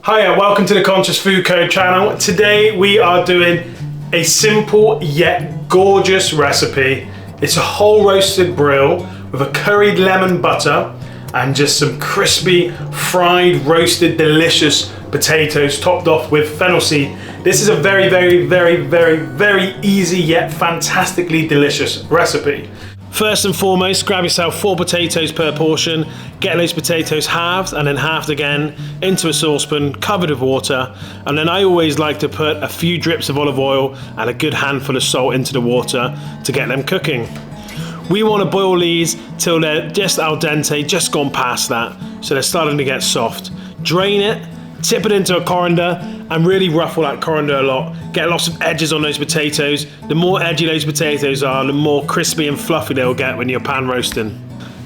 Hiya, welcome to the Conscious Food Code channel. Today we are doing a simple yet gorgeous recipe. It's a whole roasted brill with a curried lemon butter and just some crispy, fried, roasted, delicious potatoes topped off with fennel seed. This is a very easy yet fantastically delicious recipe. First and foremost, grab yourself 4 potatoes per portion, get those potatoes halved and then halved again into a saucepan covered with water, and then I always like to put a few drips of olive oil and a good handful of salt into the water to get them cooking. We want to boil these till they're just al dente, just gone past that, so they're starting to get soft. Drain it, tip it into a colander and really ruffle that colander a lot. Get lots of edges on those potatoes. The more edgy those potatoes are, the more crispy and fluffy they'll get when you're pan roasting.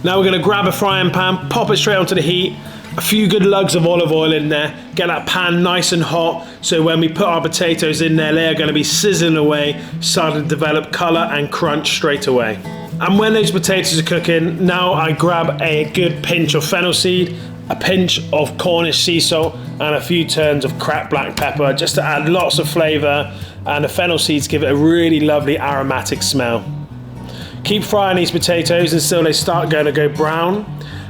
Now we're going to grab a frying pan, pop it straight onto the heat, a few good lugs of olive oil in there, get that pan nice and hot, so when we put our potatoes in there, they are going to be sizzling away, starting to develop colour and crunch straight away. And when those potatoes are cooking, now I grab a good pinch of fennel seed, a pinch of Cornish sea salt and a few turns of cracked black pepper just to add lots of flavour, and the fennel seeds give it a really lovely aromatic smell. Keep frying these potatoes until they start going to go brown,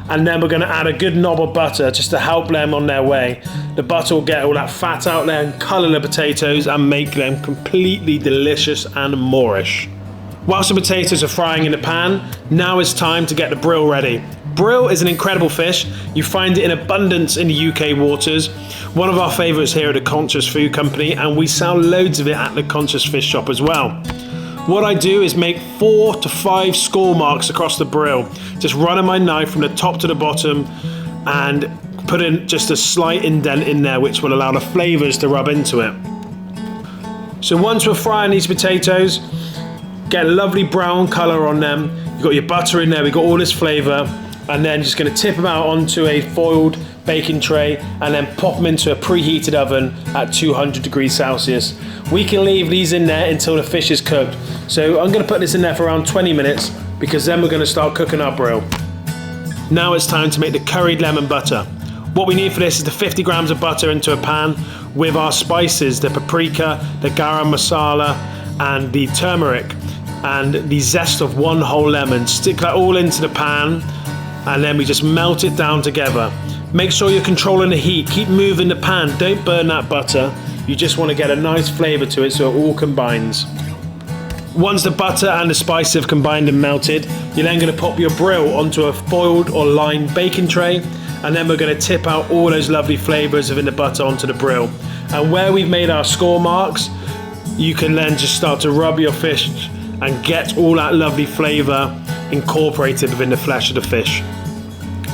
and then we're going to add a good knob of butter just to help them on their way. The butter will get all that fat out there and colour the potatoes and make them completely delicious and moorish. Whilst the potatoes are frying in the pan, now it's time to get the brill ready. Brill is an incredible fish. You find it in abundance in the UK waters. One of our favourites here at the Conscious Food Company, and we sell loads of it at the Conscious Fish Shop as well. What I do is make 4 to 5 score marks across the brill. Just running my knife from the top to the bottom and put in just a slight indent in there, which will allow the flavours to rub into it. So once we're frying these potatoes, get a lovely brown colour on them. You've got your butter in there, we've got all this flavour, and then just going to tip them out onto a foiled baking tray and then pop them into a preheated oven at 200 degrees Celsius. We can leave these in there until the fish is cooked. So I'm going to put this in there for around 20 minutes because then we're going to start cooking our brill. Now it's time to make the curried lemon butter. What we need for this is the 50 grams of butter into a pan with our spices, the paprika, the garam masala and the turmeric, and the zest of 1 whole lemon. Stick that all into the pan and then we just melt it down together. Make sure you're controlling the heat, keep moving the pan, don't burn that butter. You just want to get a nice flavour to it so it all combines. Once the butter and the spices have combined and melted, you're then going to pop your brill onto a foiled or lined baking tray, and then we're going to tip out all those lovely flavours within the butter onto the brill. And where we've made our score marks, you can then just start to rub your fish and get all that lovely flavour incorporated within the flesh of the fish.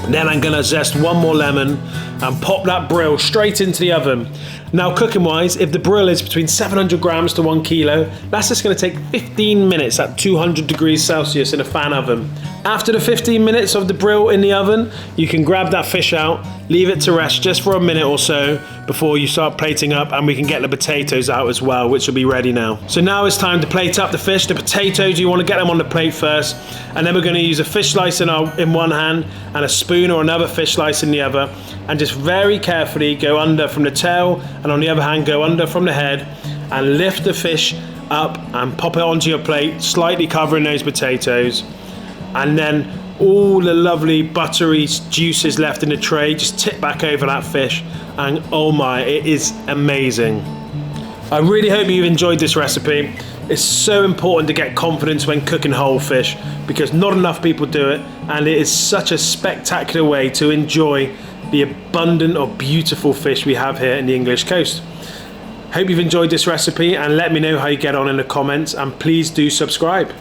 Then I'm going to zest 1 more lemon and pop that brill straight into the oven. Now cooking wise, if the brill is between 700 grams to 1 kilo, that's just going to take 15 minutes at 200 degrees Celsius in a fan oven. After the 15 minutes of the brill in the oven, you can grab that fish out, leave it to rest just for a minute or so before you start plating up, and we can get the potatoes out as well, which will be ready now. So now it's time to plate up the fish. The potatoes, you want to get them on the plate first, and then we're going to use a fish slice in one hand and a spoon or another fish slice in the other, and just very carefully go under from the tail, and on the other hand go under from the head, and lift the fish up and pop it onto your plate, slightly covering those potatoes. And then all the lovely buttery juices left in the tray, just tip back over that fish, and oh my, it is amazing. I really hope you've enjoyed this recipe. It's so important to get confidence when cooking whole fish because not enough people do it, and it is such a spectacular way to enjoy the abundant or beautiful fish we have here in the English coast. Hope you've enjoyed this recipe, and let me know how you get on in the comments, and please do subscribe.